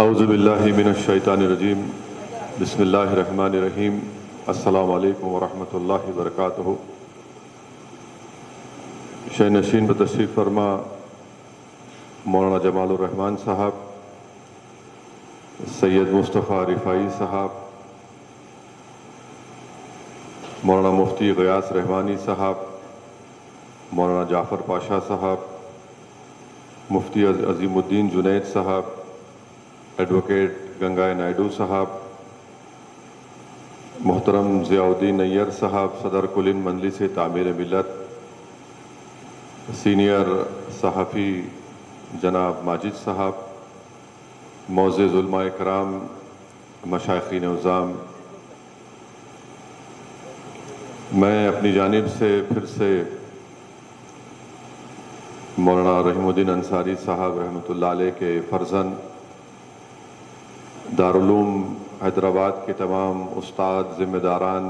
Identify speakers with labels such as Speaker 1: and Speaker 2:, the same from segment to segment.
Speaker 1: اعوذ باللہ من الشیطان الرجیم بسم اللہ الرحمن الرحیم السلام علیکم ورحمۃ اللہ وبرکاتہ۔ شہ نشین پر تشریف فرما مولانا جمال الرحمن صاحب، سید مصطفیٰ رفاعی صاحب، مولانا مفتی غیاث رحمانی صاحب، مولانا جعفر پاشا صاحب، مفتی عظیم الدین جنید صاحب، ایڈوکیٹ گنگائے نائیڈو صاحب، محترم ضیاء الدین نیّر صاحب، صدر کل ہند مجلس تعمیر ملت، سینئر صحافی جناب ماجد صاحب، معزز علماء کرام، مشائخین عظام، میں اپنی جانب سے پھر سے مولانا رحیم الدین انصاری صاحب رحمۃ اللہ علیہ کے فرزند، دارالعلوم حیدرآباد کے تمام استاد، ذمہ داران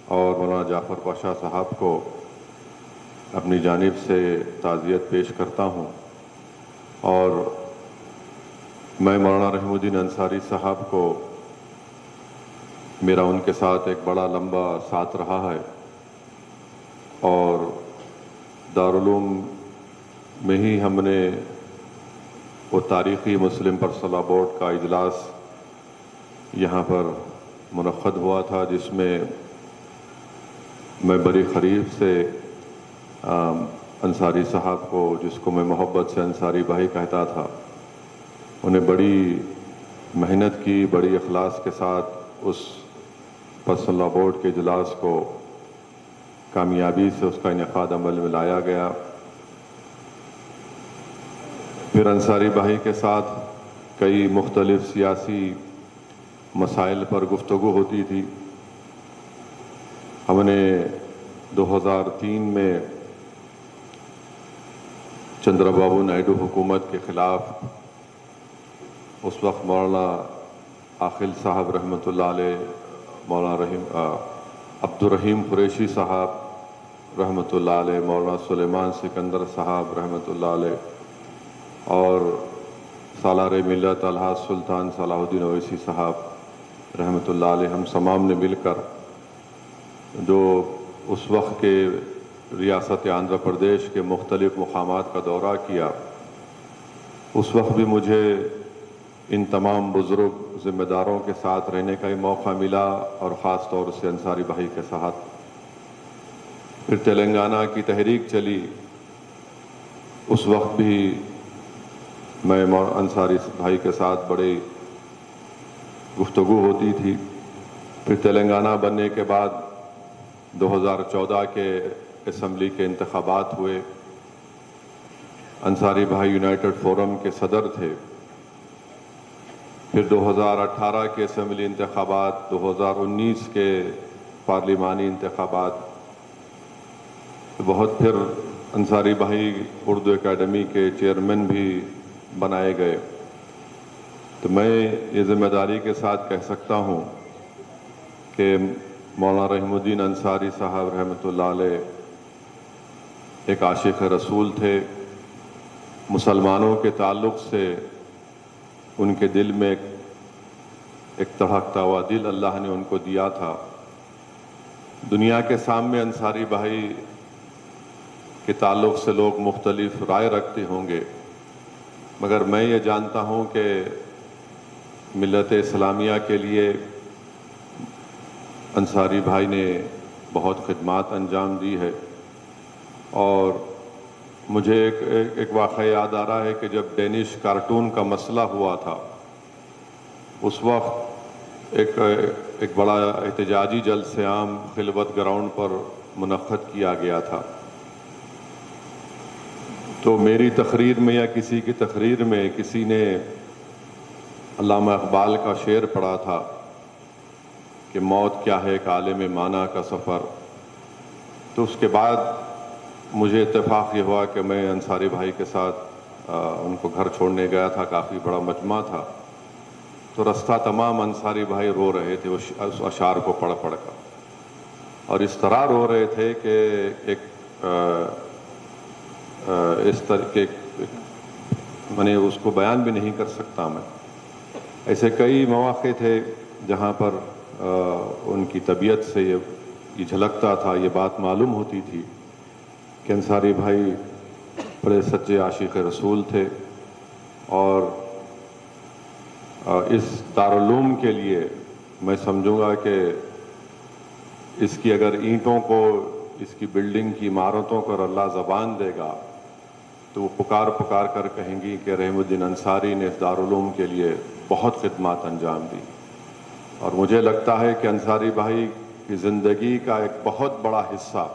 Speaker 1: اور مولانا جعفر پاشا صاحب کو اپنی جانب سے تعزیت پیش کرتا ہوں، اور میں مولانا رحیم الدین انصاری صاحب کو میرا ان کے ساتھ ایک بڑا لمبا ساتھ رہا ہے، اور دارالعلوم میں ہی ہم نے وہ تاریخی مسلم پرسنل لاء بورڈ کا اجلاس یہاں پر منعقد ہوا تھا، جس میں میں بڑی قریب سے انصاری صاحب کو، جس کو میں محبت سے انصاری بھائی کہتا تھا، انہیں بڑی محنت کی، بڑی اخلاص کے ساتھ اس پرسنل لاء بورڈ کے اجلاس کو کامیابی سے اس کا انعقاد عمل میں لایا گیا۔ پھر انصاری بھائی کے ساتھ کئی مختلف سیاسی مسائل پر گفتگو ہوتی تھی۔ ہم نے 2003 میں چندرا بابو نائیڈو حکومت کے خلاف اس وقت مولانا عاقل صاحب رحمۃ اللہ علیہ، مولانا عبدالرحیم قریشی صاحب رحمۃ اللہ علیہ، مولانا سلیمان سکندر صاحب رحمۃ اللہ علیہ، اور سالار ملت الحاج سلطان صلاح الدین اویسی صاحب رحمۃ اللہ علیہ، ہم تمام نے مل کر جو اس وقت کے ریاست آندھرا پردیش کے مختلف مقامات کا دورہ کیا، اس وقت بھی مجھے ان تمام بزرگ ذمہ داروں کے ساتھ رہنے کا ہی موقع ملا، اور خاص طور سے انصاری بھائی کے ساتھ۔ پھر تلنگانہ کی تحریک چلی، اس وقت بھی میں انصاری بھائی کے ساتھ بڑی گفتگو ہوتی تھی۔ پھر تلنگانہ بننے کے بعد 2014 کے اسمبلی کے انتخابات ہوئے، انصاری بھائی یونائٹڈ فورم کے صدر تھے۔ پھر 2018 کے اسمبلی انتخابات، 2019 کے پارلیمانی انتخابات، بہت پھر انصاری بھائی اردو اکیڈمی کے چیئرمین بھی بنائے گئے۔ تو میں یہ ذمہ داری کے ساتھ کہہ سکتا ہوں کہ مولانا رحیم الدین انصاری صاحب رحمۃ اللہ علیہ ایک عاشق رسول تھے۔ مسلمانوں کے تعلق سے ان کے دل میں ایک تڑپتا ہوا دل اللہ نے ان کو دیا تھا۔ دنیا کے سامنے انصاری بھائی کے تعلق سے لوگ مختلف رائے رکھتے ہوں گے، مگر میں یہ جانتا ہوں کہ ملت اسلامیہ کے لیے انصاری بھائی نے بہت خدمات انجام دی ہے۔ اور مجھے ایک واقعہ یاد آ رہا ہے کہ جب ڈینش کارٹون کا مسئلہ ہوا تھا، اس وقت ایک بڑا احتجاجی جلسہ عام خلوت گراؤنڈ پر منعقد کیا گیا تھا۔ تو میری تقریر میں یا کسی کی تقریر میں کسی نے علامہ اقبال کا شعر پڑھا تھا کہ موت کیا ہے ایک عالم معنی کا سفر۔ تو اس کے بعد مجھے اتفاق یہ ہوا کہ میں انصاری بھائی کے ساتھ ان کو گھر چھوڑنے گیا تھا، کافی بڑا مجمع تھا، تو رستہ تمام انصاری بھائی رو رہے تھے اس اشعار کو پڑھ پڑھ کر، اور اس طرح رو رہے تھے کہ اس طرح کے میں نے اس کو بیان بھی نہیں کر سکتا میں۔ ایسے کئی مواقع تھے جہاں پر ان کی طبیعت سے یہ جھلکتا تھا، یہ بات معلوم ہوتی تھی کہ انصاری بھائی بڑے سچے عاشق رسول تھے، اور اس دارالعلوم کے لیے میں سمجھوں گا کہ اس کی اگر اینٹوں کو، اس کی بلڈنگ کی عمارتوں کو اللہ زبان دے گا تو وہ پکار پکار کر کہیں گی کہ رحیم الدین انصاری نے اس دارالعلوم کے لیے بہت خدمات انجام دی۔ اور مجھے لگتا ہے کہ انصاری بھائی کی زندگی کا ایک بہت بڑا حصہ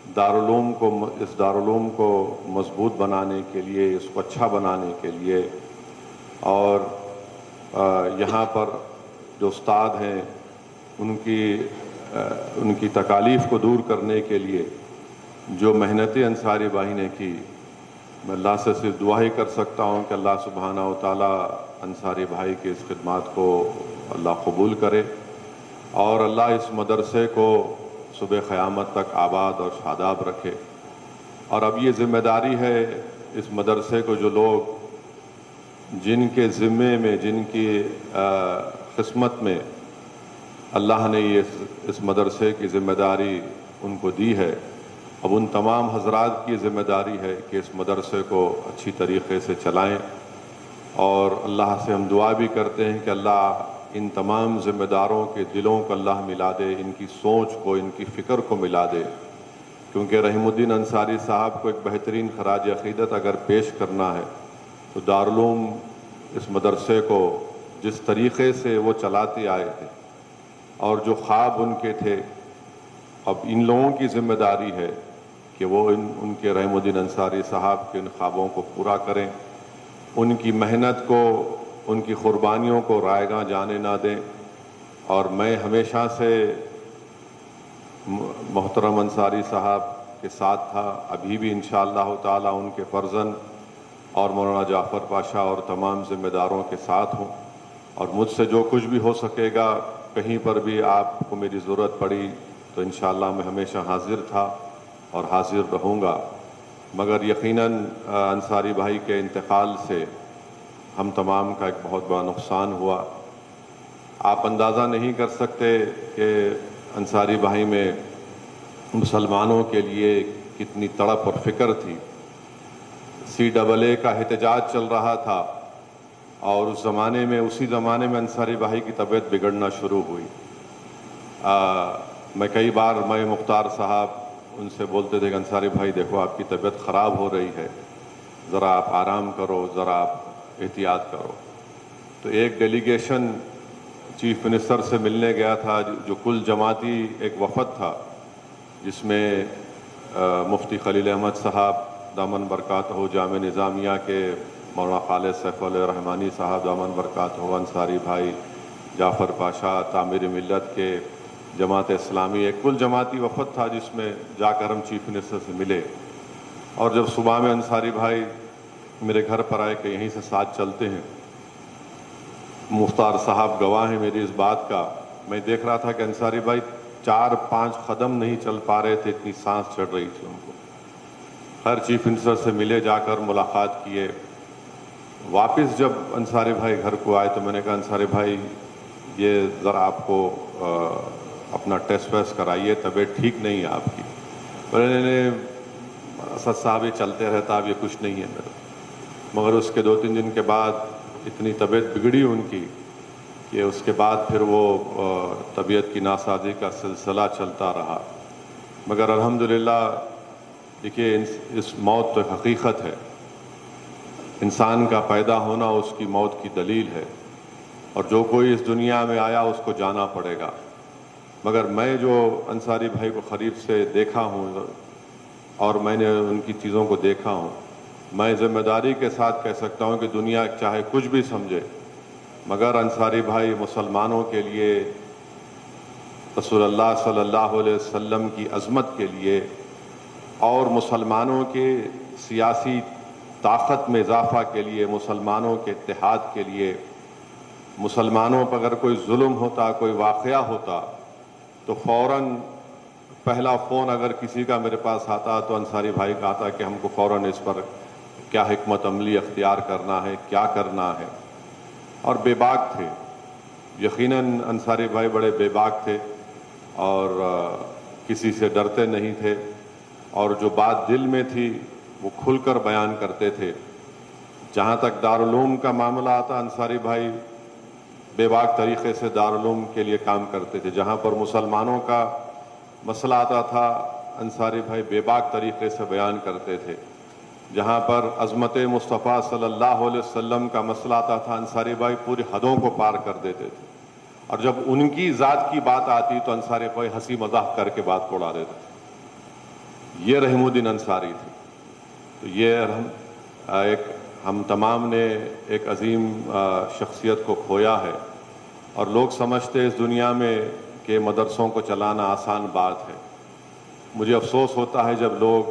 Speaker 1: اس دارالعلوم کو مضبوط بنانے کے لیے، اس کو اچھا بنانے کے لیے، اور یہاں پر جو استاد ہیں ان کی تکالیف کو دور کرنے کے لیے جو محنتیں انصاری بھائی نے کی، میں اللہ سے صرف دعا ہی کر سکتا ہوں کہ اللہ سبحانہ و تعالیٰ انصاری بھائی کی اس خدمات کو اللہ قبول کرے، اور اللہ اس مدرسے کو صبح قیامت تک آباد اور شاداب رکھے۔ اور اب یہ ذمہ داری ہے اس مدرسے کو، جو لوگ جن کے ذمے میں، جن کی قسمت میں اللہ نے اس مدرسے کی ذمہ داری ان کو دی ہے، اب ان تمام حضرات کی ذمہ داری ہے کہ اس مدرسے کو اچھی طریقے سے چلائیں، اور اللہ سے ہم دعا بھی کرتے ہیں کہ اللہ ان تمام ذمہ داروں کے دلوں کو اللہ ملا دے، ان کی سوچ کو، ان کی فکر کو ملا دے، کیونکہ رحیم الدین انصاری صاحب کو ایک بہترین خراج عقیدت اگر پیش کرنا ہے تو دارالعلوم اس مدرسے کو جس طریقے سے وہ چلاتے آئے تھے اور جو خواب ان کے تھے، اب ان لوگوں کی ذمہ داری ہے کہ وہ ان کے رحیم الدین انصاری صاحب کے ان خوابوں کو پورا کریں، ان کی محنت کو، ان کی قربانیوں کو رائیگاں جانے نہ دیں۔ اور میں ہمیشہ سے محترم انصاری صاحب کے ساتھ تھا، ابھی بھی انشاءاللہ تعالی ان کے فرزند اور مولانا جعفر پاشا اور تمام ذمہ داروں کے ساتھ ہوں، اور مجھ سے جو کچھ بھی ہو سکے گا، کہیں پر بھی آپ کو میری ضرورت پڑی تو انشاءاللہ میں ہمیشہ حاضر تھا اور حاضر رہوں گا۔ مگر یقیناً انصاری بھائی کے انتقال سے ہم تمام کا ایک بہت بڑا نقصان ہوا۔ آپ اندازہ نہیں کر سکتے کہ انصاری بھائی میں مسلمانوں کے لیے کتنی تڑپ اور فکر تھی۔ CAA کا احتجاج چل رہا تھا، اور اسی زمانے میں انصاری بھائی کی طبیعت بگڑنا شروع ہوئی۔ میں کئی بار مختار صاحب ان سے بولتے تھے کہ انصاری بھائی دیکھو آپ کی طبیعت خراب ہو رہی ہے، ذرا آپ آرام کرو، ذرا آپ احتیاط کرو۔ تو ایک ڈیلیگیشن چیف منسٹر سے ملنے گیا تھا، جو کل جماعتی ایک وفد تھا، جس میں مفتی خلیل احمد صاحب دامن برکاتہ جامعہ نظامیہ کے، مولانا خالد سیف الرحمانی صاحب دامن برکاتہ، انصاری بھائی، جعفر پاشا، تعمیر ملت کے، جماعت اسلامی، ایک کل جماعتی وفد تھا جس میں جا کر ہم چیف منسٹر سے ملے۔ اور جب صبح میں انصاری بھائی میرے گھر پر آئے کہ یہیں سے ساتھ چلتے ہیں، مختار صاحب گواہ ہیں میری اس بات کا، میں دیکھ رہا تھا کہ انصاری بھائی 4-5 قدم نہیں چل پا رہے تھے، اتنی سانس چڑھ رہی تھی ان کو۔ خیر چیف منسٹر سے ملے، جا کر ملاقات کیے۔ واپس جب انصاری بھائی گھر کو آئے تو میں نے کہا انصاری بھائی یہ ذرا آپ کو اپنا ٹیسٹ ویسٹ کرائیے، طبیعت ٹھیک نہیں ہے آپ کی۔ میں نے اسد صاحب یہ چلتے رہتا، اب یہ کچھ نہیں ہے میرا۔ مگر اس کے 2-3 دن کے بعد اتنی طبیعت بگڑی ان کی کہ اس کے بعد پھر وہ طبیعت کی ناسازی کا سلسلہ چلتا رہا۔ مگر الحمدللہ دیکھیے اس موت تو ایک حقیقت ہے، انسان کا پیدا ہونا اس کی موت کی دلیل ہے، اور جو کوئی اس دنیا میں آیا اس کو جانا پڑے گا۔ مگر میں جو انصاری بھائی کو قریب سے دیکھا ہوں اور میں نے ان کی چیزوں کو دیکھا ہوں، میں ذمہ داری کے ساتھ کہہ سکتا ہوں کہ دنیا چاہے کچھ بھی سمجھے، مگر انصاری بھائی مسلمانوں کے لیے، رسول اللہ صلی اللہ علیہ وسلم کی عظمت کے لیے، اور مسلمانوں کے سیاسی طاقت میں اضافہ کے لیے، مسلمانوں کے اتحاد کے لیے، مسلمانوں پر اگر کوئی ظلم ہوتا، کوئی واقعہ ہوتا تو فوراً پہلا فون اگر کسی کا میرے پاس آتا تو انصاری بھائی کا آتا کہ ہم کو فوراً اس پر کیا حکمت عملی اختیار کرنا ہے، کیا کرنا ہے۔ اور بے باک تھے. یقیناً انصاری بھائی بڑے بے باک تھے اور کسی سے ڈرتے نہیں تھے, اور جو بات دل میں تھی وہ کھل کر بیان کرتے تھے. جہاں تک دارالعلوم کا معاملہ آتا, انصاری بھائی بے باک طریقے سے دارالعلوم کے لیے کام کرتے تھے. جہاں پر مسلمانوں کا مسئلہ آتا تھا, انصاری بھائی بے باک طریقے سے بیان کرتے تھے. جہاں پر عظمت مصطفیٰ صلی اللہ علیہ وسلم کا مسئلہ آتا تھا, انصاری بھائی پوری حدوں کو پار کر دیتے تھے. اور جب ان کی ذات کی بات آتی تو انصاری بھائی ہنسی مذاق کر کے بات کو اڑا دیتے تھے. یہ رحیم الدین انصاری تھے. تو یہ ہم تمام نے ایک عظیم شخصیت کو کھویا ہے, اور لوگ سمجھتے اس دنیا میں کہ مدرسوں کو چلانا آسان بات ہے. مجھے افسوس ہوتا ہے جب لوگ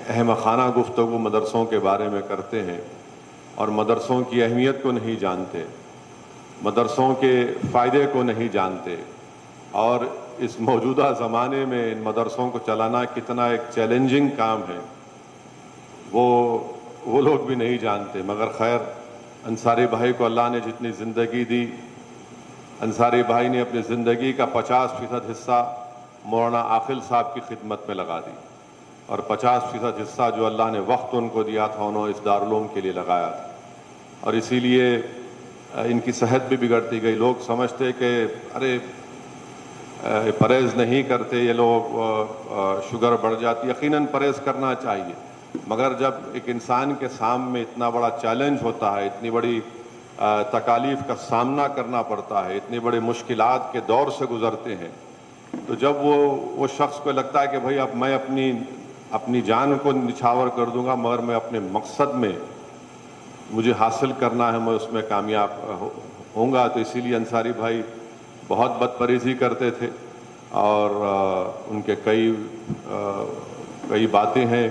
Speaker 1: احمقانہ گفتگو مدرسوں کے بارے میں کرتے ہیں اور مدرسوں کی اہمیت کو نہیں جانتے, مدرسوں کے فائدے کو نہیں جانتے, اور اس موجودہ زمانے میں ان مدرسوں کو چلانا کتنا ایک چیلنجنگ کام ہے وہ لوگ بھی نہیں جانتے. مگر خیر, انصاری بھائی کو اللہ نے جتنی زندگی دی, انصاری بھائی نے اپنی زندگی کا 50% حصہ مولانا عاقل صاحب کی خدمت میں لگا دی, اور 50% حصہ جو اللہ نے وقت ان کو دیا تھا انہوں نے اس دارالعلوم کے لیے لگایا تھا. اور اسی لیے ان کی صحت بھی بگڑتی گئی. لوگ سمجھتے کہ ارے پرہیز نہیں کرتے یہ لوگ, شوگر بڑھ جاتی. یقیناً پرہیز کرنا چاہیے, مگر جب ایک انسان کے سامنے اتنا بڑا چیلنج ہوتا ہے, اتنی بڑی تکالیف کا سامنا کرنا پڑتا ہے, اتنی بڑی مشکلات کے دور سے گزرتے ہیں, تو جب وہ شخص کو لگتا ہے کہ بھائی اب میں اپنی جان کو نچھاور کر دوں گا, مگر میں اپنے مقصد میں مجھے حاصل کرنا ہے, میں اس میں کامیاب ہوں گا. تو اسی لیے انصاری بھائی بہت بدپریزی کرتے تھے, اور ان کے کئی باتیں ہیں.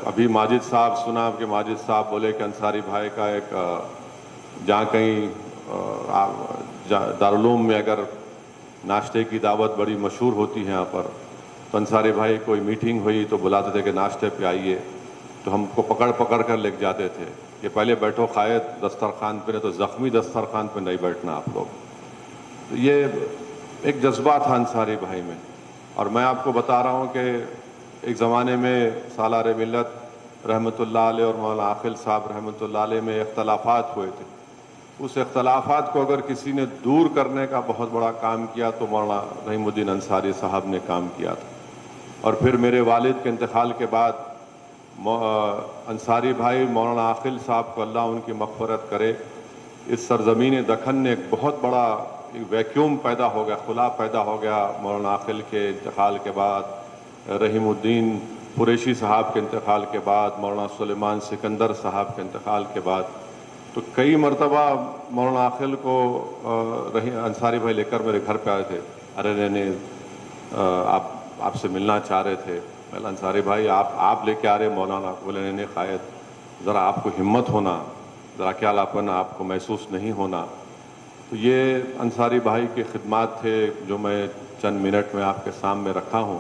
Speaker 1: ابھی ماجد صاحب سنا کہ ماجد صاحب بولے کہ انصاری بھائی کا ایک جہاں کہیں دارالعلوم میں اگر ناشتے کی دعوت بڑی مشہور ہوتی ہے یہاں پر, تو انصاری بھائی کوئی میٹنگ ہوئی تو بلاتے تھے کہ ناشتے پہ آئیے, تو ہم کو پکڑ کر لے جاتے تھے کہ پہلے بیٹھو قائد دسترخوان پہ, تو زخمی دسترخوان پہ نہیں بیٹھنا آپ لوگ. تو یہ ایک جذبہ تھا انصاری بھائی میں. اور میں آپ کو بتا رہا ہوں کہ ایک زمانے میں سالار ملت رحمۃ اللہ علیہ اور مولانا عاقل صاحب رحمۃ اللہ علیہ میں اختلافات ہوئے تھے. اس اختلافات کو اگر کسی نے دور کرنے کا بہت بڑا کام کیا تو مولانا رحیم الدین انصاری صاحب نے کام کیا تھا. اور پھر میرے والد کے انتقال کے بعد انصاری بھائی مولانا عاقل صاحب کو اللہ ان کی مغفرت کرے, اس سرزمین دکن نے ایک بہت بڑا ویکیوم پیدا ہو گیا, خلا پیدا ہو گیا مولانا عاقل کے انتقال کے بعد, رحیم الدین قریشی صاحب کے انتقال کے بعد, مولانا سلیمان سکندر صاحب کے انتقال کے بعد. تو کئی مرتبہ مولانا عاقل کو انصاری بھائی لے کر میرے گھر پہ آئے تھے, ارے نہیں آپ سے ملنا چاہ رہے تھے. میں انصاری بھائی آپ لے کے آ رہے مولانا, بولے نہیں قائد ذرا آپ کو ہمت ہونا, ذرا کیا لاپن آپ کو محسوس نہیں ہونا. تو یہ انصاری بھائی کے خدمات تھے جو میں چند منٹ میں آپ کے سامنے رکھا ہوں,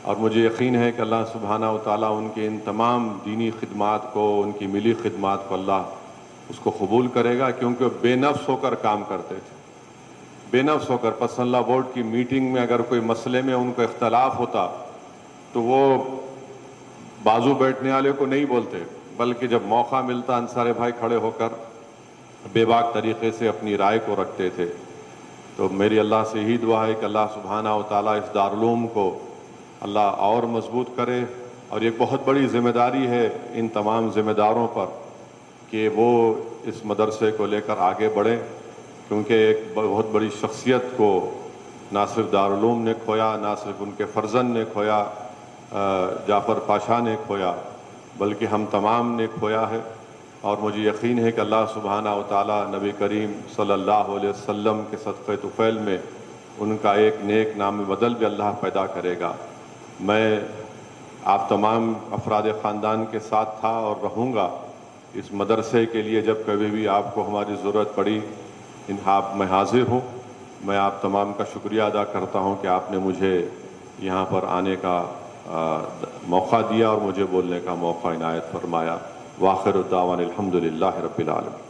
Speaker 1: اور مجھے یقین ہے کہ اللہ سبحانہ و تعالیٰ ان کے ان تمام دینی خدمات کو, ان کی ملی خدمات کو اللہ اس کو قبول کرے گا, کیونکہ وہ بے نفس ہو کر کام کرتے تھے. بے نفس ہو کر پسند اللہ بورڈ کی میٹنگ میں اگر کوئی مسئلے میں ان کو اختلاف ہوتا تو وہ بازو بیٹھنے والے کو نہیں بولتے, بلکہ جب موقع ملتا انصاری بھائی کھڑے ہو کر بے باک طریقے سے اپنی رائے کو رکھتے تھے. تو میری اللہ سے یہی دعا ہے کہ اللہ سبحانہ و تعالیٰ اس دارالعلوم کو اللہ اور مضبوط کرے, اور یہ بہت بڑی ذمہ داری ہے ان تمام ذمہ داروں پر کہ وہ اس مدرسے کو لے کر آگے بڑھیں, کیونکہ ایک بہت بڑی شخصیت کو نہ صرف دارالعلوم نے کھویا, نہ صرف ان کے فرزند نے کھویا, جعفر پاشا نے کھویا, بلکہ ہم تمام نے کھویا ہے. اور مجھے یقین ہے کہ اللہ سبحانہ و تعالیٰ نبی کریم صلی اللہ علیہ وسلم کے صدقہ طفیل میں ان کا ایک نیک نام بدل بھی اللہ پیدا کرے گا. میں آپ تمام افراد خاندان کے ساتھ تھا اور رہوں گا اس مدرسے کے لیے. جب کبھی بھی آپ کو ہماری ضرورت پڑی میں حاضر ہوں. میں آپ تمام کا شکریہ ادا کرتا ہوں کہ آپ نے مجھے یہاں پر آنے کا موقع دیا اور مجھے بولنے کا موقع عنایت فرمایا. وآخر الدعوان الحمد للہ رب العالمین.